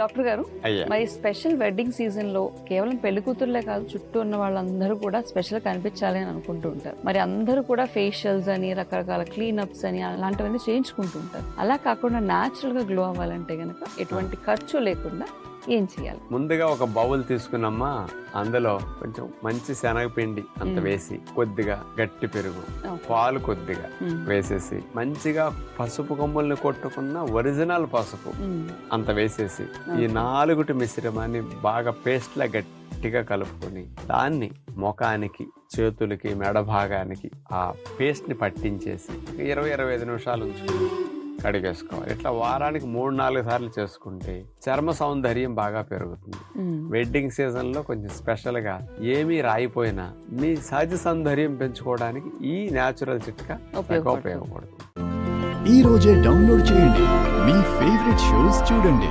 Doctor గారు, అయ్యా. మరి స్పెషల్ వెడ్డింగ్ సీజన్ లో కేవలం పెళ్లి కూతుర్లే కాదు, చుట్టూ ఉన్న వాళ్ళందరూ కూడా స్పెషల్ కనిపించాలి అని అనుకుంటూ ఉంటారు. మరి అందరూ కూడా ఫేషియల్స్ అని, రకరకాల క్లీనప్స్ అని అలాంటివన్నీ చేయించుకుంటూ ఉంటారు. అలా కాకుండా న్యాచురల్ గా గ్లో అవ్వాలంటే గనక ఎటువంటి ఖర్చు లేకుండా ఏం చేయాలి? ముందుగా ఒక బౌల్ తీసుకున్నమ్మా, అందులో కొంచెం మంచి శనగపిండి అంత వేసి, కొద్దిగా గట్టి పెరుగు, పాలు కొద్దిగా వేసేసి, మంచిగా పసుపు కొమ్ముల్ని కొట్టుకున్న ఒరిజినల్ పసుపు అంత వేసేసి, ఈ 4 మిశ్రమాన్ని బాగా పేస్ట్ లా గట్టిగా కలుపుకొని, దాన్ని ముఖానికి, చేతులకి, మెడ భాగానికి ఆ పేస్ట్ ని పట్టించేసి 20-25 నిమిషాలు ఉంచుకుని కడిగేసుకోవాలి. ఇట్లా వారానికి 3-4 సార్లు చేసుకుంటే చర్మ సౌందర్యం బాగా పెరుగుతుంది. వెడ్డింగ్ సీజన్ లో కొంచెం స్పెషల్ గా ఏమీ రాయిపోయినా మీ సహజ సౌందర్యం పెంచుకోవడానికి ఈ న్యాచురల్ చిట్కా ఉపయోగపడుతుంది. ఈ రోజే డౌన్లోడ్ చేయండి, మీ ఫేవరెట్ షోస్ చూడండి.